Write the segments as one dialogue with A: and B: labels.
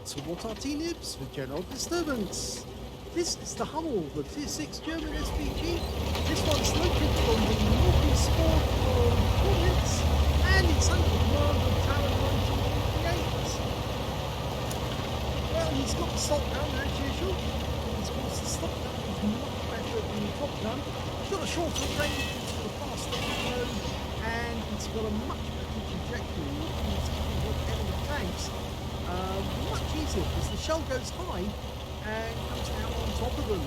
A: to what Arty Noobs with general disturbance. This is the Hummel, the Tier 6 German SPG. This one's located on the northeast sport of Province, and it's under the command of talon1958. Well, he's got the stock gun as usual. Of course, the stock gun is much better than the top gun. It's got a shorter range, it's got a faster reload, and it's got a much better trajectory, which means it can hit enemy tanks much easier because the shell goes high and comes down on top of them,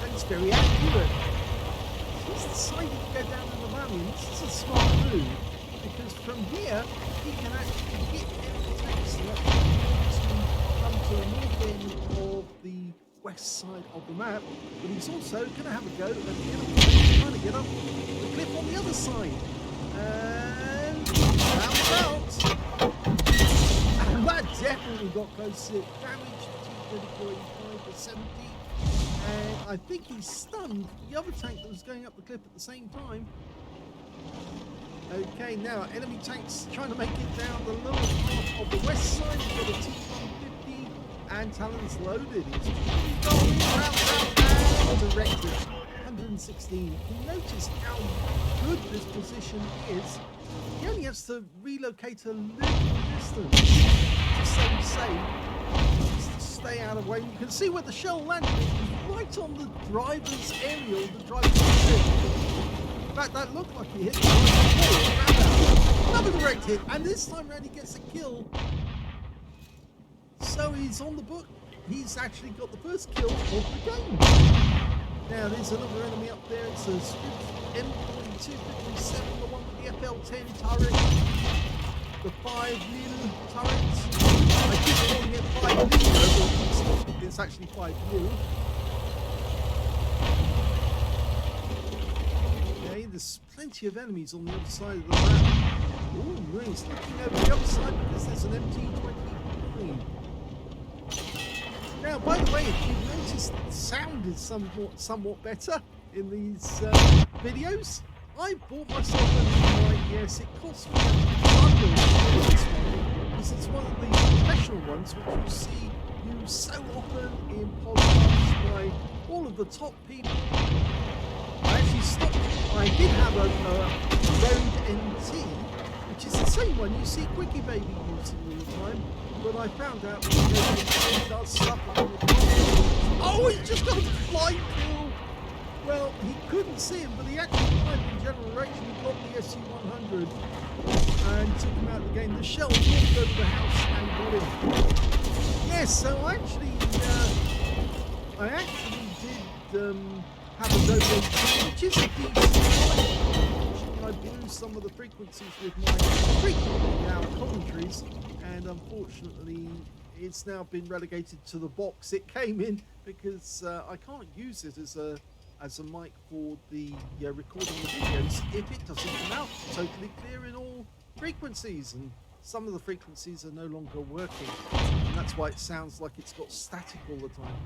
A: and it's very accurate. He's decided to go down in the valley, and this is a smart move because from here he can actually hit enemy tanks that come to the north end of the west side of the map, but he's also going to have a go at the enemy tanks trying to get up the cliff on the other side. And round out. And that definitely got close to it. Damage to T-34 to 70. And I think he stunned the other tank that was going up the cliff at the same time. Okay, now enemy tanks trying to make it down the lower part of the west side. We've got a T-150 and Talon's loaded. He's going round and directed. 116. You notice how good this position is. He only has to relocate a little distance to stay safe, just to stay out of the way. You can see where the shell landed. It was right on the driver's aerial, the driver's ship. In fact, that looked like he hit the right. Another direct hit, and this time around he gets a kill. So he's on the book. He's actually got the first kill of the game. Now there's another enemy up there. It's a M52, the one with the FL10 turret, the 5 mil turret. I keep calling it 5 mil, but it's actually 5 mil. Okay, there's plenty of enemies on the other side of the map. Oh, he's looking over the other side because there's an MT23. Now, by the way, if you've noticed, the sound is somewhat better in these videos. I bought myself a mic. Yes, it cost me $100 because it's one of the professional ones which you see used so often in podcasts by all of the top people. I actually stopped. I did have a Rode NT, which is the same one you see Quickie Baby using all the time. But I found out that he does suffer from the oh, he just got a flying kill. Well, he couldn't see him, but he actually fired in generation. He got the SU-100 and took him out of the game. The shell walked over the house and got him. Yes, so I actually did have a Rode NT, which is a decent. I blew some of the frequencies with my frequently now commentaries, and unfortunately it's now been relegated to the box it came in because I can't use it as a mic for the recording of videos if it doesn't come out totally clear in all frequencies, and some of the frequencies are no longer working, and that's why it sounds like it's got static all the time.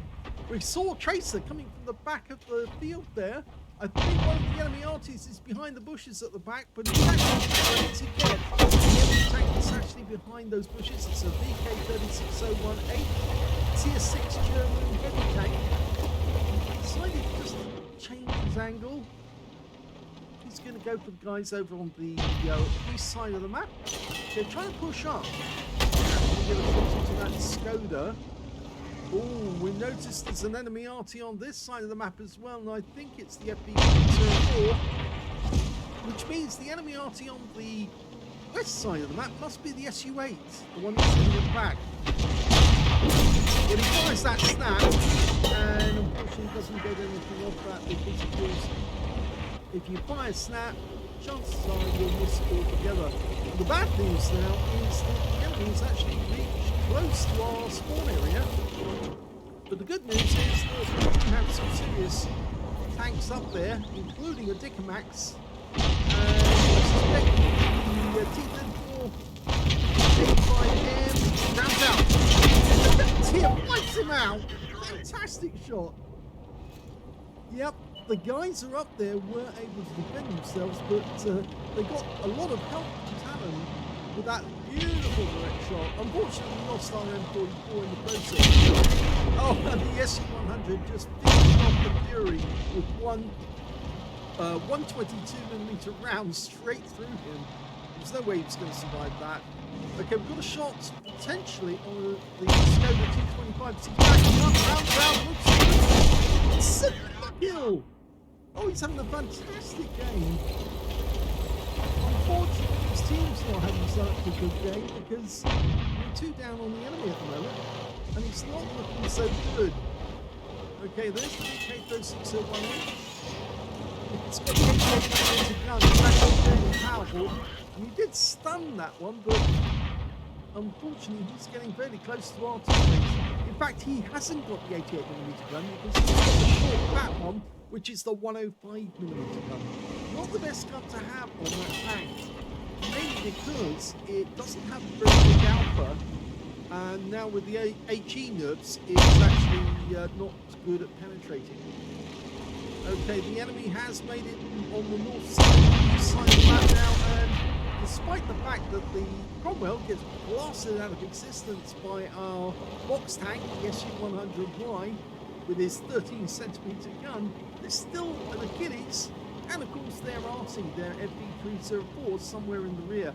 A: We saw a tracer coming from the back of the field there. I think one of the enemy Artys is behind the bushes at the back, but he's actually trying to get the enemy tank that's actually behind those bushes. It's a VK36018 Tier 6 German heavy tank. He decided to just change his angle. He's going to go for the guys over on the east side of the map. They're trying to push up. We're going to get into that Skoda. Oh, we noticed there's an enemy Arty on this side of the map as well, and I think it's the FB04, which means the enemy Arty on the west side of the map must be the SU-8, the one that's in the back. But he fires that snap, and unfortunately doesn't get anything off that because, of course, if you fire snap, chances are you'll miss it altogether. The bad news now is that the enemy has actually reached close to our spawn area. But the good news is that we can have some serious tanks up there, including a Dicamax. And I suspect the T-34 85M rounds out. Tim wipes him out. Fantastic shot. Yep, the guys are up there were able to defend themselves, but they got a lot of help from Talon with that Beautiful direct shot. Unfortunately, we lost our M44 in the process. Oh, and the SU-100 just finished off the Fury with one 122mm round straight through him. There's no way he was going to survive that. Okay, we've got a shot potentially on the Skoda 225. He's backing up, round, looks good. Super kill! Oh, he's having a fantastic game. Unfortunately, his team's not having such a good game because we're 2 down on the enemy at the moment, and it's not looking so good. Okay, there's the BK-36018. It's got the 88mm gun, it's actually very powerful, and he did stun that one, but unfortunately he's getting fairly close to Arty. In fact, he hasn't got the 88mm gun because he's got the short fat one, which is the 105mm gun. Not the best gun to have on that tank, mainly because it doesn't have a very big alpha, and now with the HE Noobs, it's actually not good at penetrating. Okay, the enemy has made it on the north side of the map now, and despite the fact that the Cromwell gets blasted out of existence by our box tank, the SU-100Y, with his 13cm gun, there's still an Achilles, and of course their Arty, their MV304, somewhere in the rear.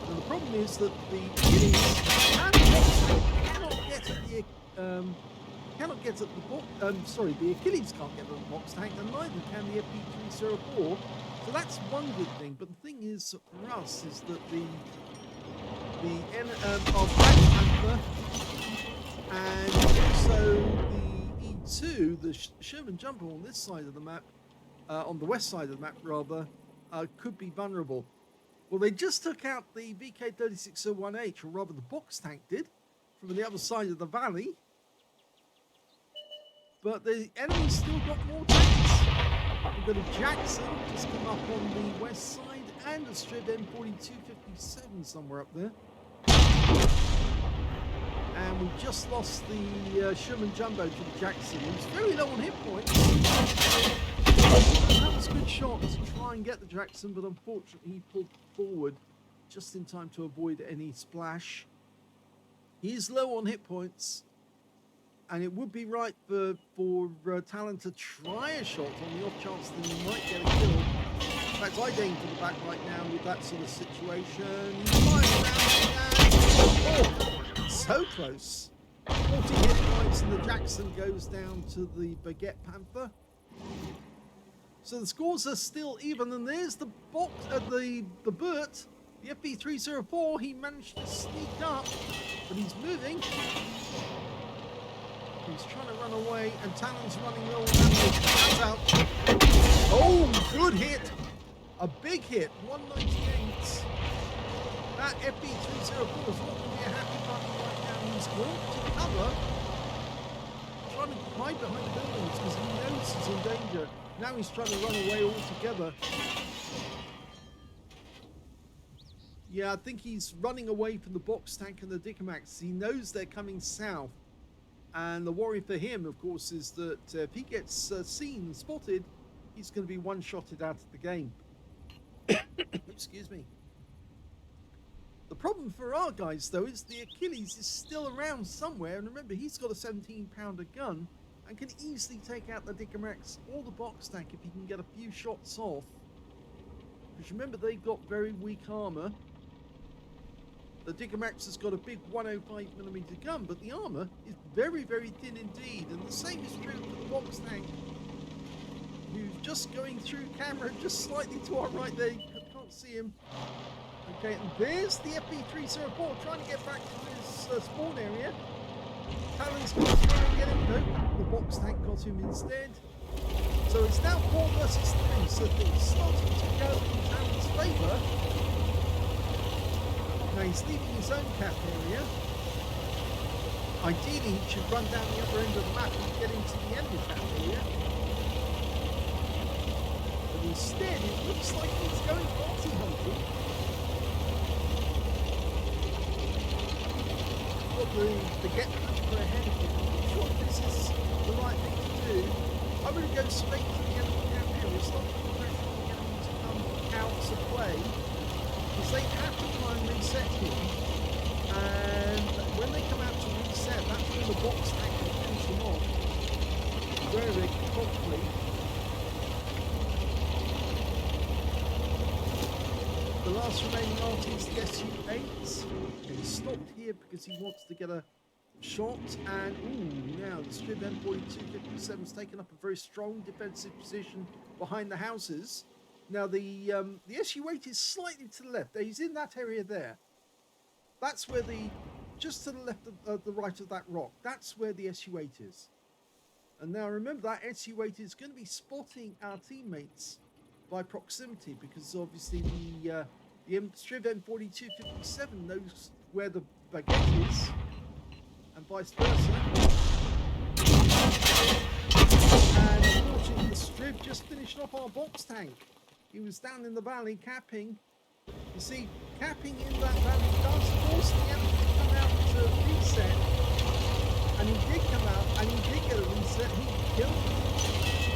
A: Now the problem is that the Achilles and the box tank cannot get at the the Achilles can't get at the box tank, and neither can the FP304. So that's one good thing. But the thing is, for us, is that our Black Panther and also the E2, the Sherman Jumper on this side of the map, on the west side of the map rather, could be vulnerable. Well, they just took out the VK-3601H, or rather the box tank did, from the other side of the valley. But the enemy's still got more tanks. We've got a Jackson just come up on the west side, and a Strib M4257 somewhere up there. And we've just lost the Sherman Jumbo to the Jackson. He was very low on hit points. That was a good shot to try and get the Jackson, but unfortunately he pulled forward just in time to avoid any splash. He is low on hit points, and it would be right for Talon to try a shot on the off chance that he might get a kill. In fact, I aim to the back right now with that sort of situation. He fires around and so close. 40 hit points, and the Jackson goes down to the Baguette Panther. So the scores are still even, and there's the box at the Burt, the FP304. He managed to sneak up, but he's moving. He's trying to run away, and Talon's running low. That's out. Oh, good hit! A big hit, 198. That FP304 is not going to be a happy bunny right now. He's going to cover, trying to hide behind the buildings because he knows he's in danger. Now he's trying to run away altogether. Yeah, I think he's running away from the box tank and the Dickomax. He knows they're coming south. And the worry for him, of course, is that if he gets seen and spotted, he's going to be one-shotted out of the game. Excuse me. The problem for our guys, though, is the Achilles is still around somewhere. And remember, he's got a 17-pounder gun and can easily take out the Dickomax or the box tank if he can get a few shots off. Because remember, they've got very weak armor. The Dickomax has got a big 105mm gun, but the armor is very, very thin indeed. And the same is true for the box tank, who's just going through camera just slightly to our right there. You can't see him. Okay, and there's the FP304 trying to get back to his spawn area. Talon's going to try and get him. No, the box tank got him instead. So it's now 4 versus 3, so things starting to go in Talon's favour. Now he's leaving his own cap area. Ideally, he should run down the upper end of the map and get into the enemy cap area. But instead, it looks like he's going Arty hunting. Got the get Panther ahead of him. I'm not sure if this is the right thing to do. I'm going to go straight to the enemy cap area, start putting pressure on the enemy to come out to play. because they have to try and reset him. And when they come out to reset, that's when the box tank will finish them off very quickly. The last remaining Arty is the SU-8. He's stopped here because he wants to get a shot. And ooh, now the Strib M4257 has taken up a very strong defensive position behind the houses. Now the SU-8 is slightly to the left. He's in that area there. That's where just to the left of the right of that rock. That's where the SU-8 is. And now remember, that SU-8 is going to be spotting our teammates by proximity, because obviously the Strib M4257 knows where the baguette is, and vice versa. And unfortunately, the Strib just finished off our box tank. He was down in the valley capping. You see, capping in that valley does force the enemy to come out to reset. And he did come out, and he did get a reset. He killed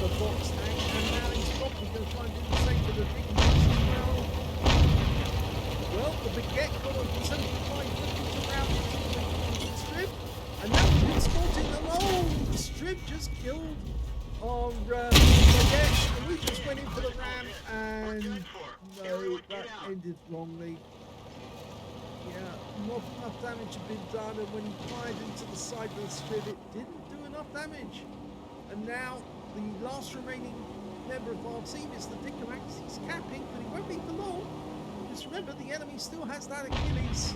A: the box tank, and now he's probably going to try and do the same for the big box as well. Well, the baguette got a 75 around the Strib, and now we've been spotting them. Oh, the Strib just killed our baguette, and we just went into the RAM, and no, that ended wrongly. Yeah, not enough damage had been done, and when he fired into the side of the Strib, it didn't do enough damage. And now the last remaining member of our team is the Dickomax. He's capping, but he won't be for long. Just remember, the enemy still has that Achilles,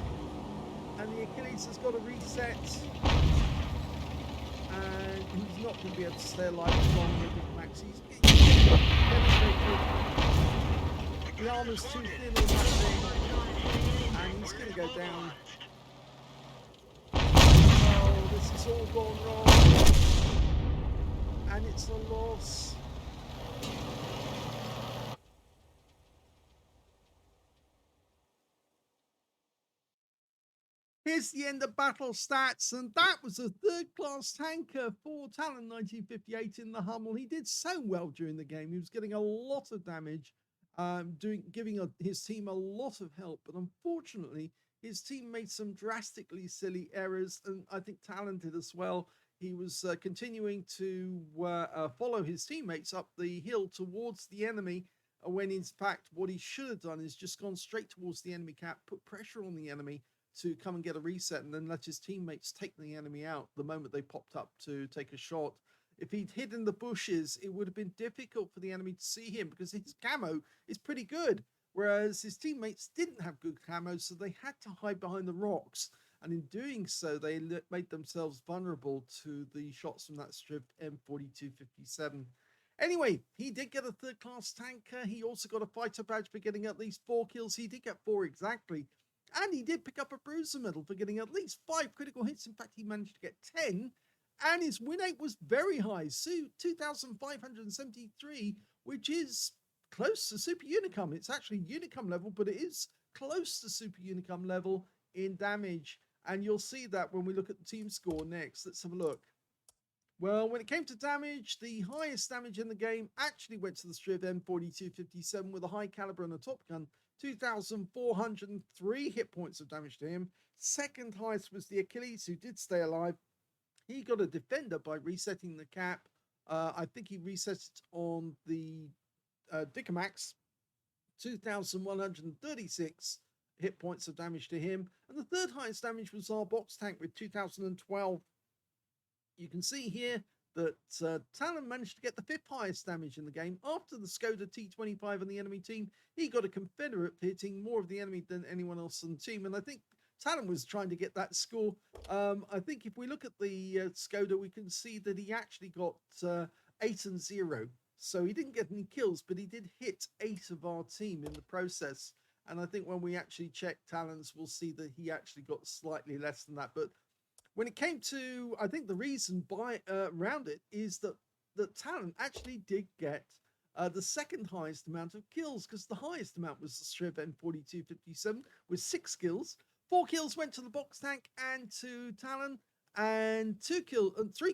A: and the Achilles has got to reset, and he's not going to be able to stay alive as long as the Dickomax. He's devastated. The armor's too thin on that thing, and he's going to go down. Oh, this has all gone wrong, and it's a loss. Here's the end of battle stats, and that was a third-class tanker for talon1958 in the Hummel. He did so well during the game. He was getting a lot of damage, giving his team a lot of help, but unfortunately, his team made some drastically silly errors, and I think Talon did as well. He was continuing to follow his teammates up the hill towards the enemy, when in fact what he should have done is just gone straight towards the enemy cap, put pressure on the enemy to come and get a reset, and then let his teammates take the enemy out the moment they popped up to take a shot. If he'd hid in the bushes, it would have been difficult for the enemy to see him, because his camo is pretty good, whereas his teammates didn't have good camo, so they had to hide behind the rocks, and in doing so they made themselves vulnerable to the shots from that Strib M4257. Anyway, he did get a third-class tanker. He also got a fighter badge for getting at least 4 kills. He did get 4 exactly. And he did pick up a bruiser medal for getting at least 5 critical hits. In fact, he managed to get 10. And his win rate was very high, so 2,573, which is close to Super Unicum. It's actually Unicum level, but it is close to Super Unicum level in damage. And you'll see that when we look at the team score next. Let's have a look. Well, when it came to damage, the highest damage in the game actually went to the Strib M4257 with a high caliber and a top gun. 2,403 hit points of damage to him. Second highest was the Achilles, who did stay alive. He got a defender by resetting the cap. I think he reset it on the Dickomax. 2,136 hit points of damage to him. And the third highest damage was our box tank with 2,012. You can see here that Talon managed to get the 5th highest damage in the game. After the Skoda T25 on the enemy team, he got a Confederate hitting more of the enemy than anyone else on the team. And I think Talon was trying to get that score. I think if we look at the Skoda, we can see that he actually got 8 and 0. So he didn't get any kills, but he did hit 8 of our team in the process. And I think when we actually check Talon's, we'll see that he actually got slightly less than that. But when it came to, I think the reason around it is that Talon actually did get the second highest amount of kills, because the highest amount was the Strib M4257 with 6 kills. 4 kills went to the box tank and to Talon, and 3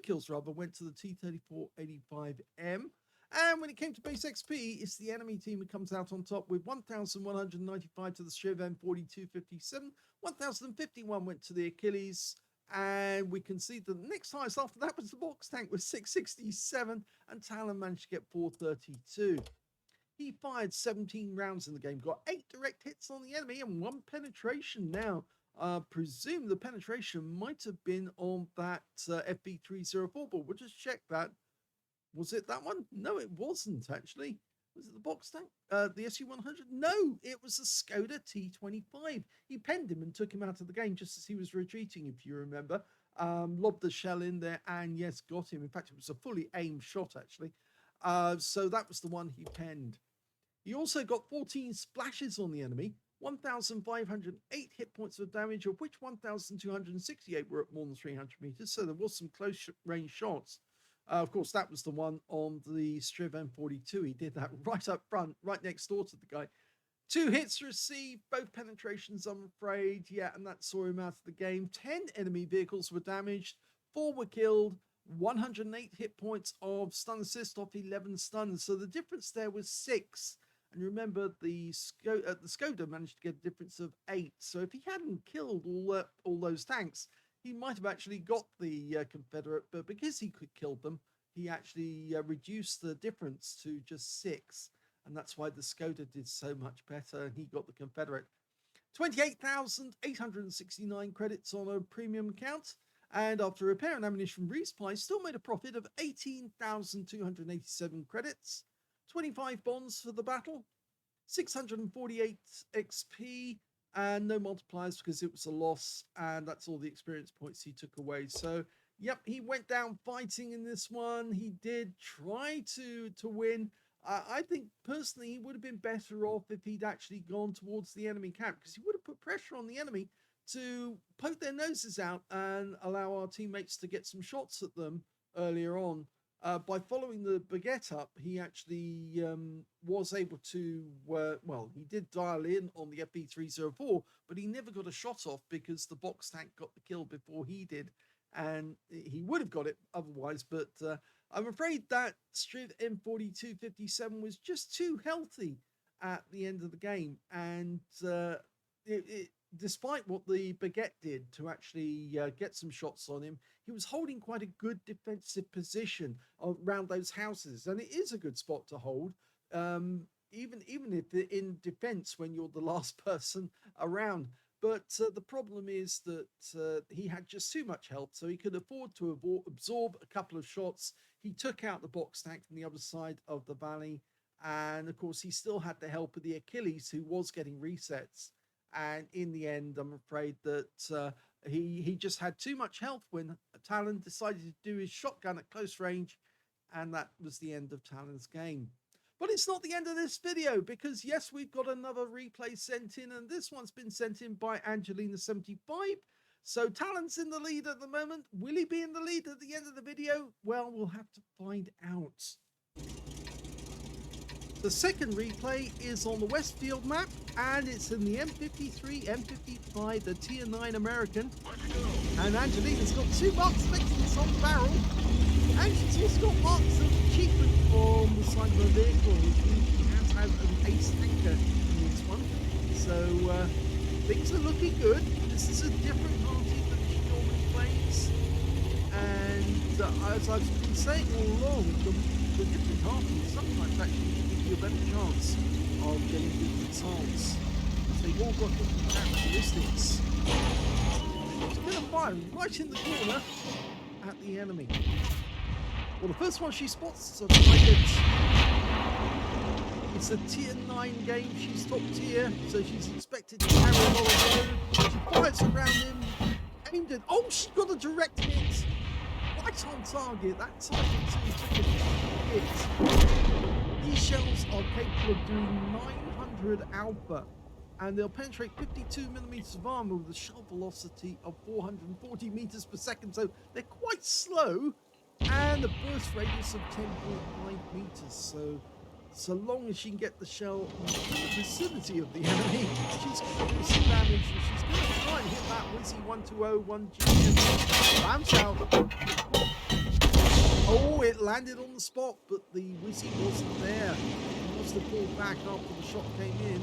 A: kills rather went to the T3485M. And when it came to base XP, it's the enemy team who comes out on top with 1,195 to the Shure MV57. 1,051 went to the Achilles. And we can see the next highest after that was the box tank with 667, and Talon managed to get 432. He fired 17 rounds in the game, got 8 direct hits on the enemy and 1 penetration. Now, presume the penetration might have been on that FB304, but we'll just check that. Was it that one? No, it wasn't actually. Was it the box tank? The SU-100? No, it was the Skoda T25. He penned him and took him out of the game just as he was retreating, if you remember. Lobbed the shell in there and, yes, got him. In fact, it was a fully aimed shot, actually. So that was the one he penned. He also got 14 splashes on the enemy, 1,508 hit points of damage, of which 1,268 were at more than 300 meters. So there was some close range shots. Of course, that was the one on the Striv M42. He did that right up front, right next door to the guy. 2 hits received, both penetrations, I'm afraid. Yeah, and that saw him out of the game. 10 enemy vehicles were damaged, 4 were killed, 108 hit points of stun assist off 11 stuns. So the difference there was 6. And remember, the Skoda managed to get a difference of 8. So if he hadn't killed all those tanks, he might have actually got the Confederate, but because he could kill them, he actually reduced the difference to just 6. And that's why the Skoda did so much better, and he got the Confederate. 28,869 credits on a premium account. And after repair and ammunition resupply, still made a profit of 18,287 credits. 25 bonds for the battle. 648 XP. And no multipliers because it was a loss, and that's all the experience points he took away. So, yep, he went down fighting in this one. He did try to win. I think, personally, he would have been better off if he'd actually gone towards the enemy camp, because he would have put pressure on the enemy to poke their noses out and allow our teammates to get some shots at them earlier on. By following the baguette up, he actually was able to, well, he did dial in on the FB304, but he never got a shot off because the box tank got the kill before he did, and he would have got it otherwise, but I'm afraid that Striv M4257 was just too healthy at the end of the game, and despite what the baguette did to actually get some shots on him, he was holding quite a good defensive position around those houses, and it is a good spot to hold, even if in defense when you're the last person around. But the problem is that he had just too much health, so he could afford to absorb a couple of shots. He took out the box tank from the other side of the valley, and of course he still had the help of the Achilles, who was getting resets. And in the end, I'm afraid that he just had too much health when Talon decided to do his shotgun at close range, and that was the end of Talon's game. But it's not the end of this video, because yes, we've got another replay sent in, and this one's been sent in by Angelina75. So Talon's in the lead at the moment. Will he be in the lead at the end of the video? Well, we'll have to find out. The second replay is on the Westfield map, and it's in the M53, M55, the Tier 9 American. And Angelina's got 2 marks of excellence on the barrel, and she's also got marks of achievement on the side of her vehicle, which means she has had an ace tanker in this one. So things are looking good. This is a different party than she normally plays, and as I've been saying all along, the different parties sometimes actually give you a better chance of getting good results. So they've all got different characteristics. She's going to fire right in the corner at the enemy. Well, the first one she spots is a target. It's a tier 9 game. She's top tier, so she's expected to carry a lot of load. She fires around him, aimed at. Oh, she got a direct hit. Right on target. That target too took a hit. These shells are capable of doing 900 alpha, and they'll penetrate 52 millimeters of armor with a shell velocity of 440 meters per second. So they're quite slow, and a burst radius of 10.5 meters. So long as she can get the shell in the vicinity of the enemy, she's going to do some damage, and she's going to try and hit that Wizzy 120 1G. Bounce out. Oh, it landed on the spot, but the Wizzy wasn't there. He must have pulled back after the shot came in.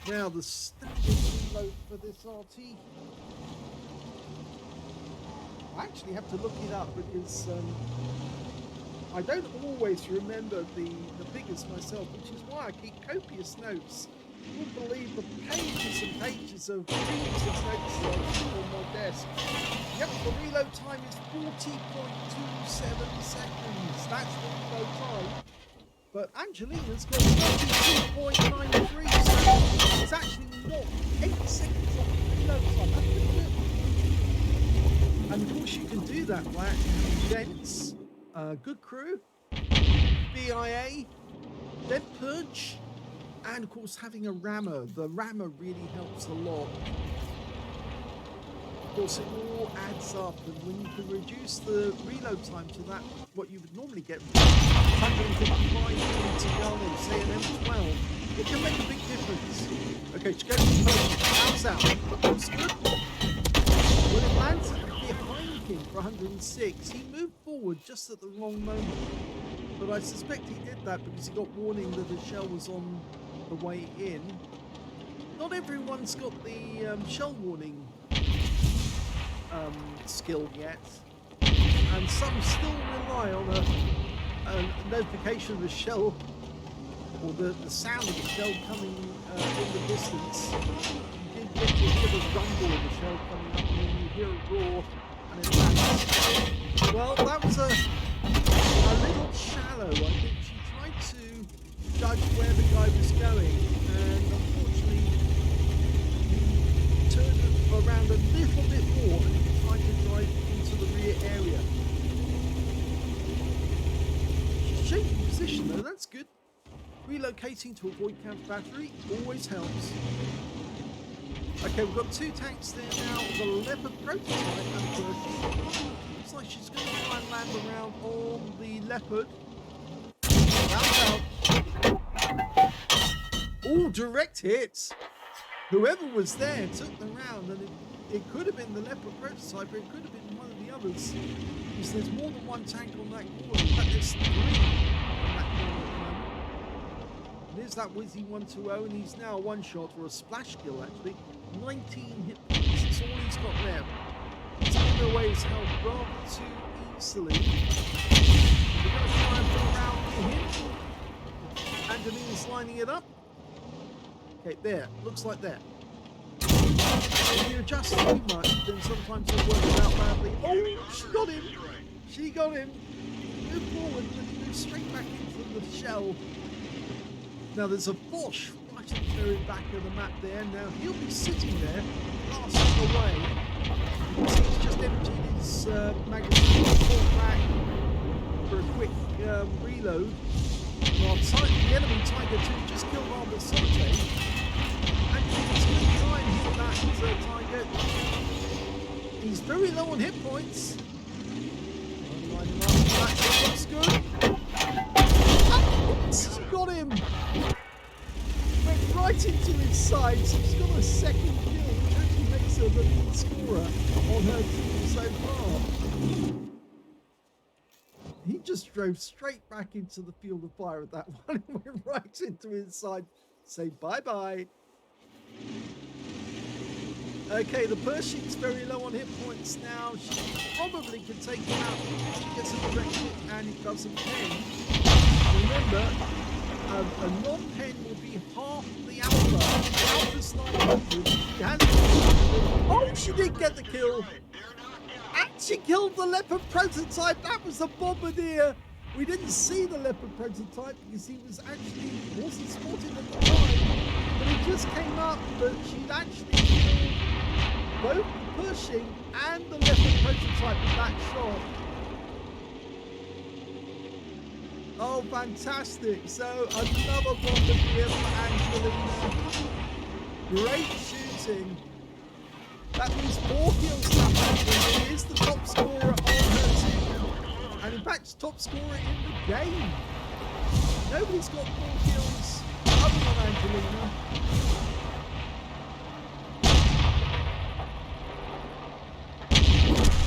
A: Now the standard reload for this Arty. I actually have to look it up because I don't always remember the figures myself, which is why I keep copious notes. You wouldn't believe the pages and pages of notes on my desk. Yep, the reload time is 40.27 seconds. That's the reload time. But Angelina's got 32.93, so it's actually not 8 seconds off the reload time. That's pretty good. And of course you can do that by actually having vents, good crew, BIA, vent purge, and of course having a rammer. The rammer really helps a lot. Of course it all adds up, and when you can reduce the reload time to that, what you would normally get from 155 to go on, say an M12, it can make a big difference. Okay, to go to the post, bounce out, looks good. When it lands behind him for 106, he moved forward just at the wrong moment. But I suspect he did that because he got warning that the shell was on the way in. Not everyone's got the shell warning skill yet, and some still rely on a notification of the shell, or the sound of the shell coming in the distance. You did get to hear the rumble of the shell coming up, and then you hear a roar, and it lands. Well, that was a little shallow. I think she tried to judge where the guy was going, and unfortunately he turned around a little bit more and tried to drive into the rear area. She's changing position though, that's good. Relocating to avoid counter battery always helps. Okay, we've got 2 tanks there now, the Leopard prototype and Pershing. Looks like she's going to try and land around on the Leopard. Bounce out. Oh, direct hits. Whoever was there took the round, and it could have been the Leopard prototype, or it could have been one of the others. Because there's more than one tank on that corner. In fact, there's 3 on that corner at the moment. There's that Wizzy 120, and he's now a one-shot, or a splash kill actually. 19 hit points, that's all he's got left. He's taking away his health rather too easily. We're going to try and put around near him. Angelina's lining it up. Okay, there. Looks like that. If you adjust too much, then sometimes it works out badly. Oh, she got him! She got him! Move forward, and he moves straight back into the shell. Now there's a Bosch right at the very back of the map there. Now he'll be sitting there, blasting away. You can see he's just emptied his magazine, pulled back for a quick reload. While the enemy Tiger 2 just killed Armor Sote. And he's going to try and hit that Tiger. He's very low on hit points. Line him up, that looks good. She got him! Went right into his side, so he's got a second kill, which actually makes her the lead scorer on her team so far. He just drove straight back into the field of fire at that one and went right into his side. Say bye-bye. Okay, the Pershing's very low on hit points now. She probably can take him out if she gets a direct hit and it doesn't pen. Remember, a non-pen will be half the alpha. The alpha's 900. She has oh, she did get the kill. And she killed the Leopard prototype. That was a bombardier. We didn't see the Leopard prototype because he was actually wasn't spotted at the time. But it just came up that she'd actually killed both the Pershing and the Leopard prototype with that shot. Oh, fantastic. So another bombardier for Angelina. Great shooting. That means 4 kills now. She is the top scorer on her team. And in fact, top scorer in the game. Nobody's got 4 kills other than Angelina.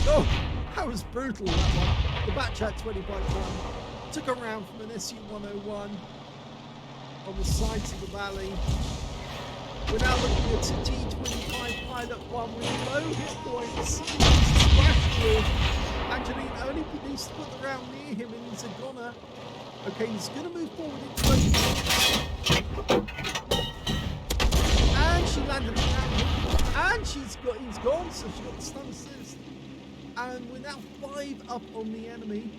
A: Oh, how That was brutal, that one. The Batchat 25-1 took a round from an SU-101 on the sides of the valley. We're now looking at a T-25 Pilot 1 with low hit points. Splash kill. Angelina only needs to put the round near him and he's a goner. Okay, he's going to move forward into the... And she landed the round. And he's gone, so she got the stun assist. And we're now 5 up on the enemy.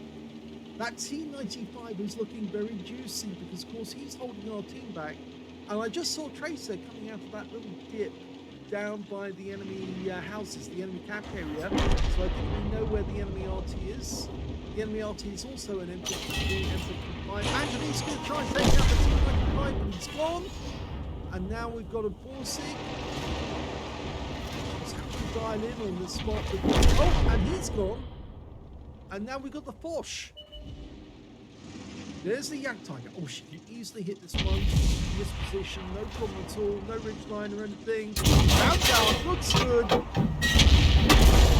A: That T-95 is looking very juicy because, of course, he's holding our team back. And I just saw Tracer coming out of that little dip down by the enemy houses, the enemy camp area. So I think we know where the enemy Arty is. The enemy Arty is also an M53, M55. Angelina's going to try and take out the T-95, but he's gone. And now we've got a Borsig. Just have to dial in on this spot. Oh, and he's gone. And now we've got the Foch. There's the Yak Tiger. Oh, she can easily hit this one in this position. No problem at all. No ridgeline or anything. Down, looks good.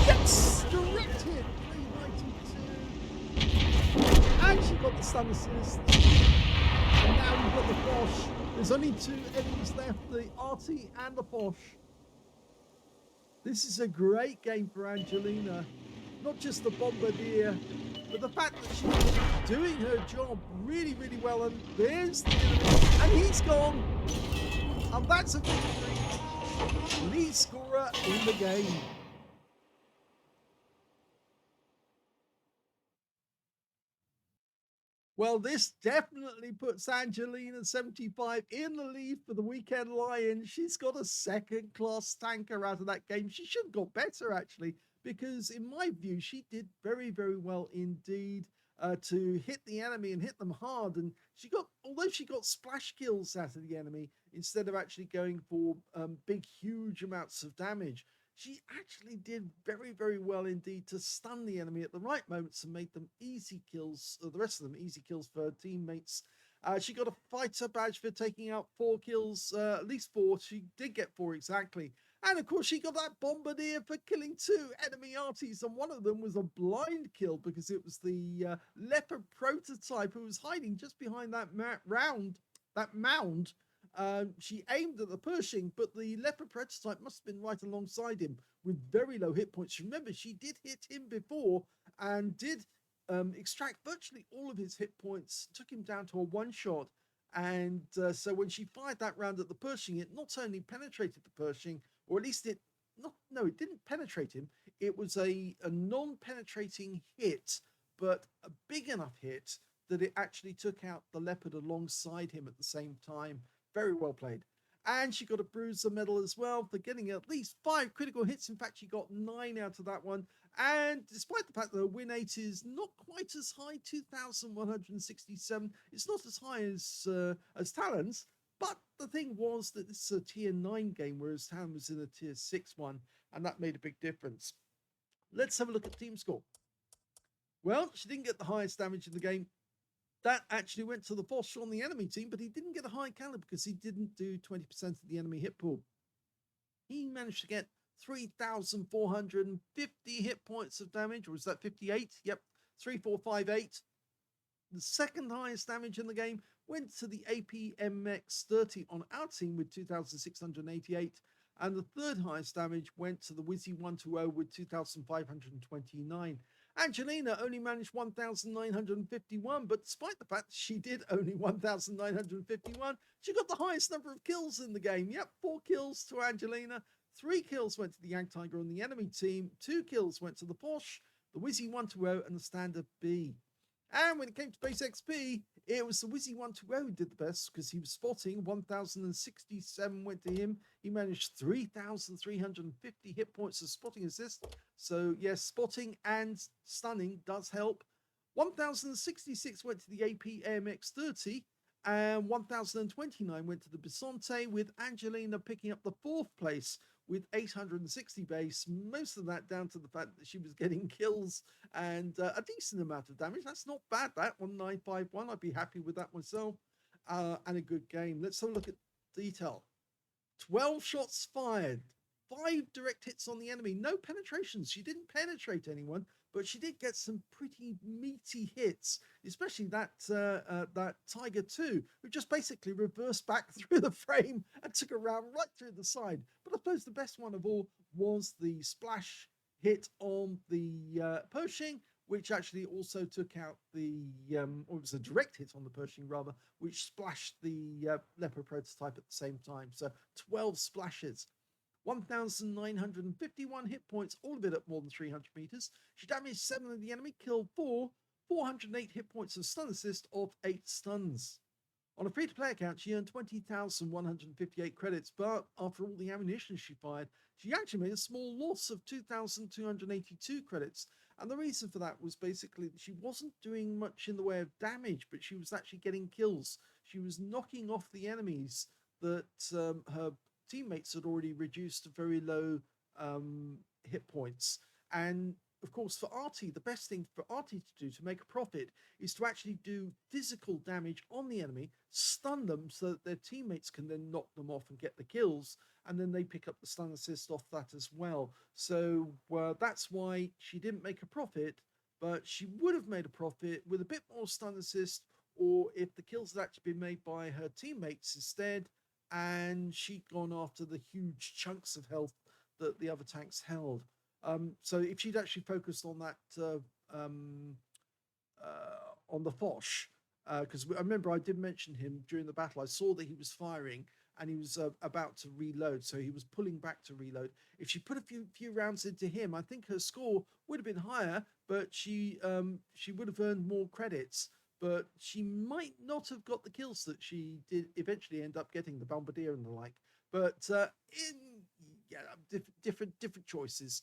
A: Yes! Direct hit. 392. And she got the stun assist. And now we've got the Foch. There's only 2 enemies left, the Arty and the Foch. This is a great game for Angelina. Not just the Bombardier, but the fact that she's doing her job really, really well. And there's the enemy, and he's gone. And that's a victory. Lead scorer in the game. Well, this definitely puts Angelina75 in the lead for the weekend Lion. She's got a second-class tanker out of that game. She should have got better, actually, because in my view, she did very, very well indeed to hit the enemy and hit them hard. And she got, although she got splash kills out of the enemy, instead of actually going for big, huge amounts of damage, she actually did very, very well indeed to stun the enemy at the right moments and made them easy kills, or the rest of them easy kills for her teammates. She got a fighter badge for taking out 4 kills, at least 4. She did get 4 exactly. And of course, she got that Bombardier for killing 2 enemy Arties, and one of them was a blind kill because it was the Leopard prototype who was hiding just behind that mound. She aimed at the Pershing, but the Leopard prototype must have been right alongside him with very low hit points. Remember, she did hit him before and did extract virtually all of his hit points, took him down to a 1-shot. And so when she fired that round at the Pershing, it not only penetrated the Pershing, or at least it didn't penetrate him. It was a non-penetrating hit, but a big enough hit that it actually took out the Leopard alongside him at the same time. Very well played. And she got a Bruiser medal as well for getting at least 5 critical hits. In fact, she got 9 out of that one. And despite the fact that her win rate is not quite as high, 2,167, it's not as high as Talon's. But the thing was that this is a tier 9 game, whereas Talon was in a tier 6 one, and that made a big difference. Let's have a look at team score. Well, she didn't get the highest damage in the game. That actually went to the Foch on the enemy team, but he didn't get a high caliber because he didn't do 20% of the enemy hit pool. He managed to get 3,450 hit points of damage, or was that 58? Yep, 3,458. The second highest damage in the game went to the APMX30 on our team with 2,688. And the third highest damage went to the Wizzy120 with 2,529. Angelina only managed 1,951, but despite the fact she did only 1,951, she got the highest number of kills in the game. Yep, 4 kills to Angelina, 3 kills went to the Yak Tiger on the enemy team, 2 kills went to the Foch, the Wizzy120, and the Standard B. And when it came to base XP, it was the Wizzy120 who did the best because he was spotting. 1,067 went to him. He managed 3,350 hit points of spotting assist. So yes, spotting and stunning does help. 1,066 went to the APMX30 and 1,029 went to the Bisonte, with Angelina picking up the 4th place with 860 base, most of that down to the fact that she was getting kills and a decent amount of damage. That's not bad, that 1951. I'd be happy with that myself. And a good game. Let's have a look at detail. 12 shots fired, 5 direct hits on the enemy. No penetrations. She didn't penetrate anyone, but she did get some pretty meaty hits, especially that that Tiger 2, who just basically reversed back through the frame and took a round right through the side. But I suppose the best one of all was the splash hit on the Pershing, which actually also took out the, or it was a direct hit on the Pershing rather, which splashed the Leopard prototype at the same time. So 12 splashes. 1,951 hit points, all of it at more than 300 meters. She damaged 7 of the enemy, killed 4, 408 hit points of stun assist of 8 stuns. On a free-to-play account, she earned 20,158 credits, but after all the ammunition she fired, she actually made a small loss of 2,282 credits. And the reason for that was basically that she wasn't doing much in the way of damage, but she was actually getting kills. She was knocking off the enemies that her teammates had already reduced to very low hit points. And of course, for Arty, the best thing for Arty to do to make a profit is to actually do physical damage on the enemy, stun them so that their teammates can then knock them off and get the kills, and then they pick up the stun assist off that as well. So that's why she didn't make a profit, but she would have made a profit with a bit more stun assist, or if the kills had actually been made by her teammates instead, and she'd gone after the huge chunks of health that the other tanks held. So if she'd actually focused on that, on the Foch, because I remember I did mention him during the battle. I saw that he was firing and he was about to reload, so he was pulling back to reload. If she put a few rounds into him, I think her score would have been higher, but she would have earned more credits. But she might not have got the kills that she did eventually end up getting, the Bombardier and the like. But different choices.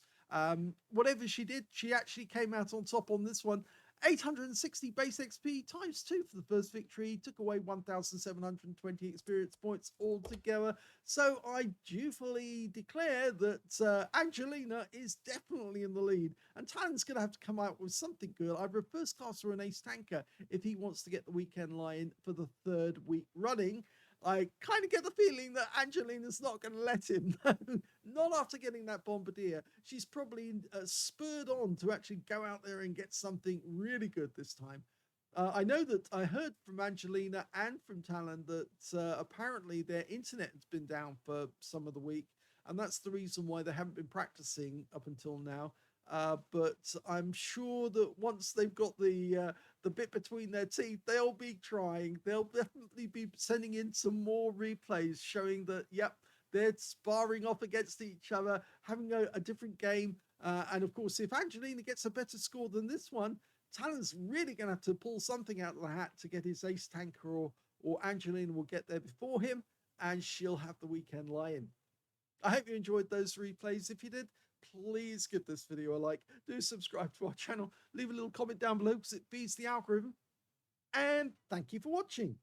A: Whatever she did, she actually came out on top on this one. 860 base XP times 2 for the first victory, took away 1,720 experience points altogether. So I dutifully declare that Angelina is definitely in the lead, and Talon's going to have to come out with something good, either a first class or an ace tanker, if he wants to get the weekend line for the 3rd week running. I kind of get the feeling that Angelina's not going to let him. Not after getting that Bombardier. She's probably spurred on to actually go out there and get something really good this time. I know that I heard from Angelina and from Talon that apparently their internet has been down for some of the week, and that's the reason why they haven't been practicing up until now. But I'm sure that once they've got the bit between their teeth, they'll be trying. They'll definitely be sending in some more replays showing that, yep, they're sparring off against each other, having a different game. And of course, if Angelina gets a better score than this one, Talon's really going to have to pull something out of the hat to get his ace tanker, or Angelina will get there before him, and she'll have the weekend lie-in. I hope you enjoyed those replays. If you did, please give this video a like. Do subscribe to our channel. Leave a little comment down below because it feeds the algorithm. And thank you for watching.